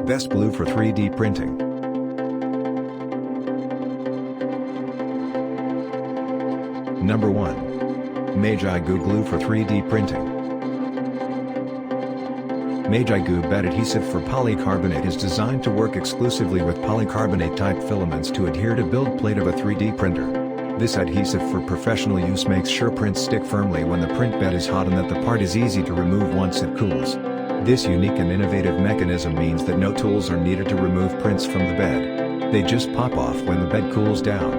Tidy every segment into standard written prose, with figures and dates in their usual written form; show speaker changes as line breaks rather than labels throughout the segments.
Best glue for 3D printing. Number 1. Magi-Goo glue for 3D printing. Magi-Goo bed adhesive for polycarbonate is designed to work exclusively with polycarbonate-type filaments to adhere to build plate of a 3D printer. This adhesive for professional use makes sure prints stick firmly when the print bed is hot and that the part is easy to remove once it cools. This unique and innovative mechanism means that no tools are needed to remove prints from the bed. They just pop off when the bed cools down.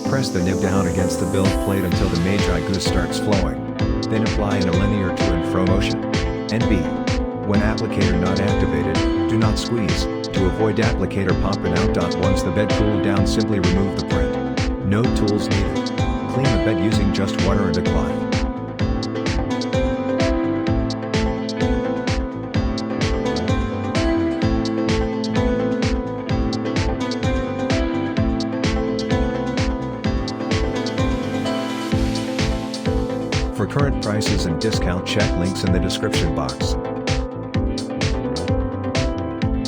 Press the nib down against the build plate until the Magi-Goo starts flowing. Then apply in a linear to and fro motion. NB. When applicator not activated, do not squeeze, to avoid applicator popping out. Once the bed cooled down, simply remove the print. No tools needed. Clean the bed using just water and a cloth. For current prices and discount, check links in the description box.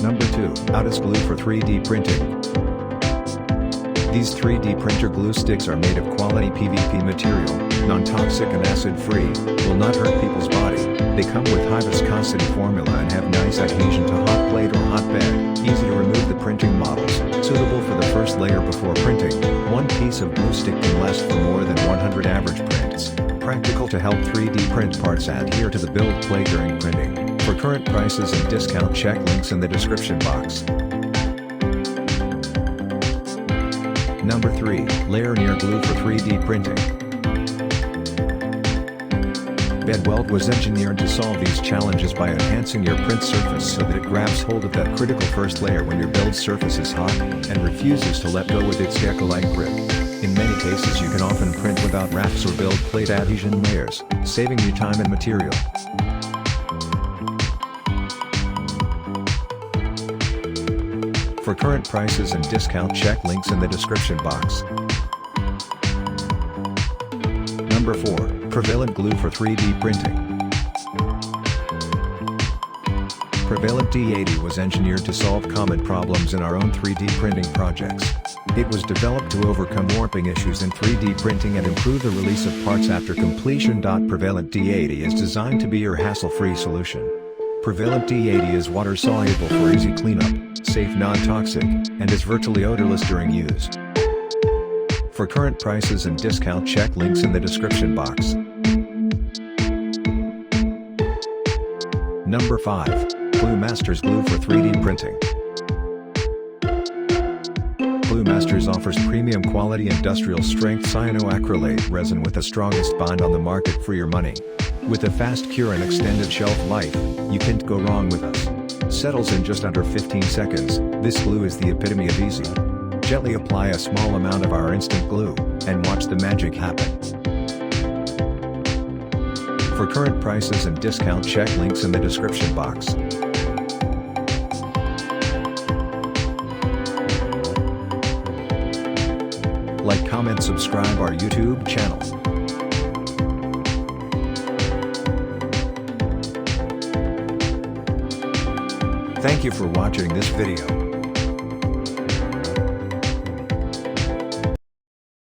Number 2. Otis glue for 3D printing. These 3D printer glue sticks are made of quality PVP material, non-toxic and acid-free, will not hurt people's body. They come with high viscosity formula and have nice adhesion to hot plate or hot bed, easy to remove the printing models, suitable for the first layer before printing. One piece of glue stick can last for more than 100 average prints. Practical to help 3D print parts adhere to the build plate during printing. For current prices and discount, check links in the description box. Number 3. Layer-Near glue for 3D printing. Bedweld was engineered to solve these challenges by enhancing your print surface so that it grabs hold of that critical first layer when your build surface is hot, and refuses to let go with its Deca-like grip. In many cases you can often print without wraps or build plate adhesion layers, saving you time and material. For current prices and discount, check links in the description box. Number 4. Prevalent glue for 3D printing. Prevalent D80 was engineered to solve common problems in our own 3D printing projects. It was developed to overcome warping issues in 3D printing and improve the release of parts after completion. Prevalent D80 is designed to be your hassle-free solution. Prevalent D80 is water-soluble for easy cleanup, safe, non-toxic, and is virtually odorless during use. For current prices and discount, check links in the description box. Number 5. Glue Masters glue for 3D printing. Glue Masters offers premium quality industrial strength cyanoacrylate resin with the strongest bond on the market for your money. With a fast cure and extended shelf life, you can't go wrong with us. Settles in just under 15 seconds, this glue is the epitome of easy. Gently apply a small amount of our instant glue, and watch the magic happen. For current prices and discount, check links in the description box. Like, comment, subscribe our YouTube channel. Thank you for watching this video.